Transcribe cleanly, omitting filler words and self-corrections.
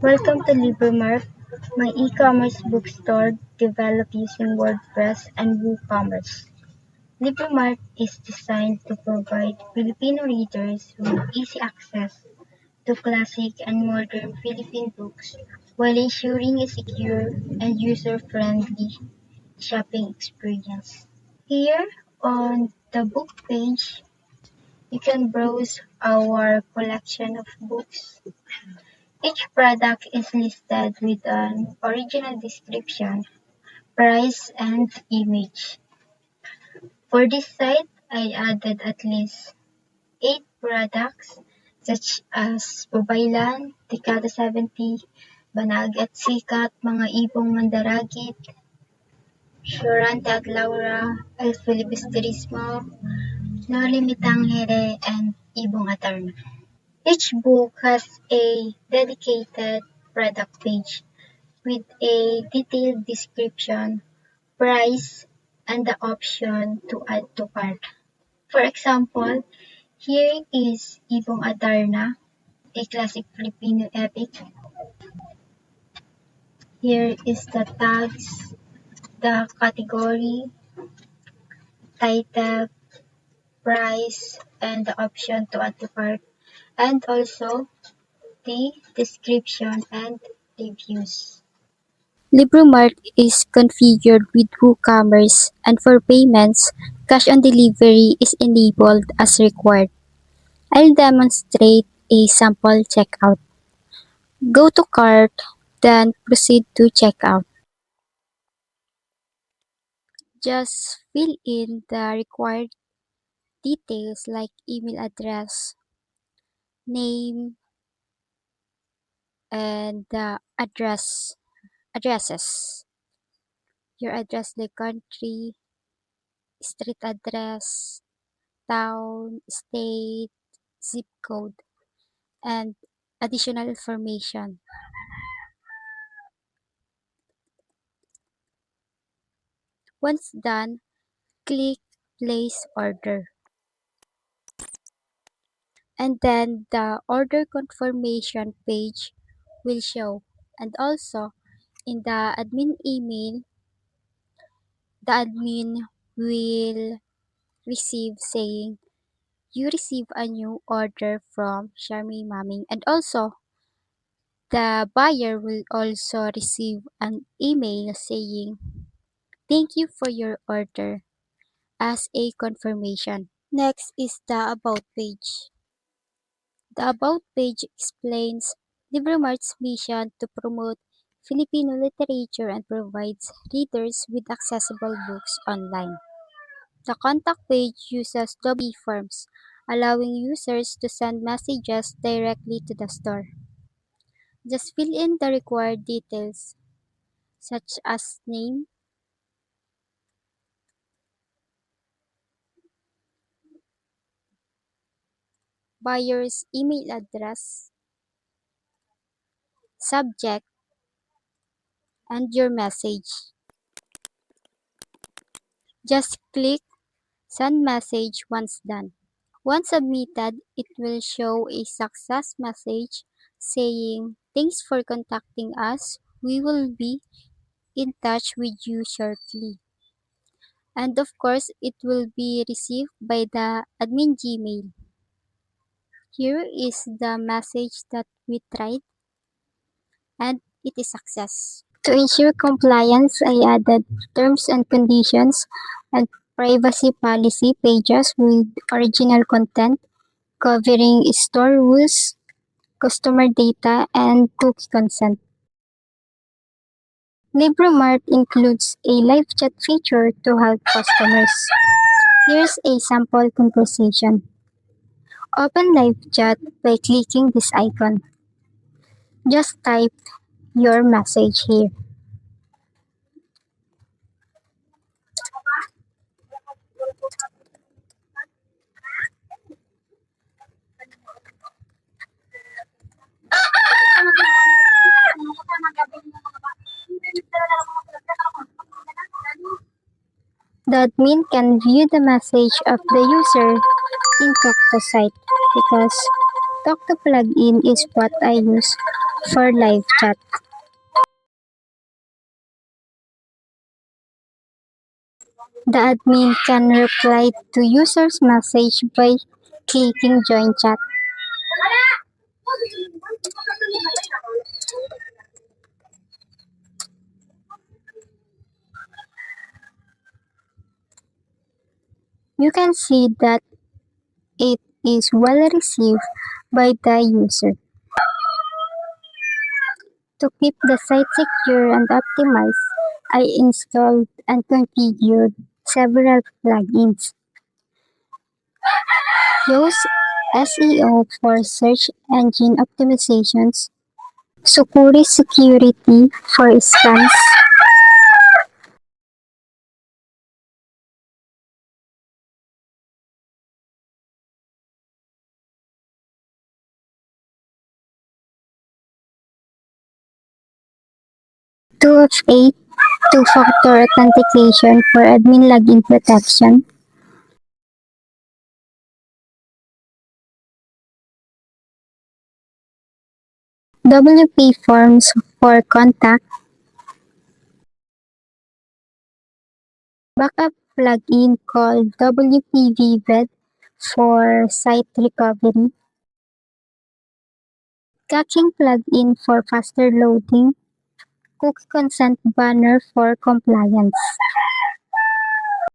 Welcome to LibreMark, my e-commerce bookstore developed using Wordpress and WooCommerce. LibreMark is designed to provide Filipino readers with easy access to classic and modern Philippine books while ensuring a secure and user-friendly shopping experience. Here on the book page, you can browse our collection of books. Each product is listed with an original description, price, and image. For this site, I added at least 8 products such as Babaylan, Dekada 70, Banag at Sikat, Mga Ibong Mandaragit, Shurante at Laura, El Filibusterismo, Noli Mitangere, and Ibong Atarna. Each book has a dedicated product page with a detailed description, price, and the option to add to cart. For example, here is Ibong Adarna, a classic Filipino epic. Here is the tags, the category, title, price, and the option to add to cart, and also the description and reviews. LibreMart is configured with WooCommerce, and for payments, cash on delivery is enabled as required. I'll demonstrate a sample checkout. Go to cart, then proceed to checkout. Just fill in the required details like email address, name, and the addresses. Your address like country, street address, town, state, zip code, and additional information. Once done, click Place Order. And then the order confirmation page will show. And also, in the admin email, the admin will receive saying, you receive a new order from Charmy Maming. And also, the buyer will also receive an email saying, thank you for your order as a confirmation. Next is the About page. The About page explains LibreMart's mission to promote Filipino literature and provides readers with accessible books online. The Contact page uses WebE forms, allowing users to send messages directly to the store. Just fill in the required details, such as name, buyer's email address, subject, and your message. Just click Send Message once done. Once submitted, it will show a success message saying, thanks for contacting us. We will be in touch with you shortly. And of course, it will be received by the admin Gmail. Here is the message that we tried, and it is success. To ensure compliance, I added terms and conditions and privacy policy pages with original content covering store rules, customer data, and cookie consent. LibreMart includes a live chat feature to help customers. Here's a sample conversation. Open live chat by clicking this icon. Just type your message here. The admin can view the message of the user in Talk to site because Talk to plugin is what I use for live chat. The admin can reply to users' message by clicking join chat. You can see that it is well received by the user. To keep the site secure and optimized, I installed and configured several plugins. Use SEO for search engine optimizations, Sukuri security for scams, two-FA two-factor authentication for admin login protection, WP forms for contact, backup plugin called WPV Vet for site recovery, caching plugin for faster loading, cookie consent banner for compliance.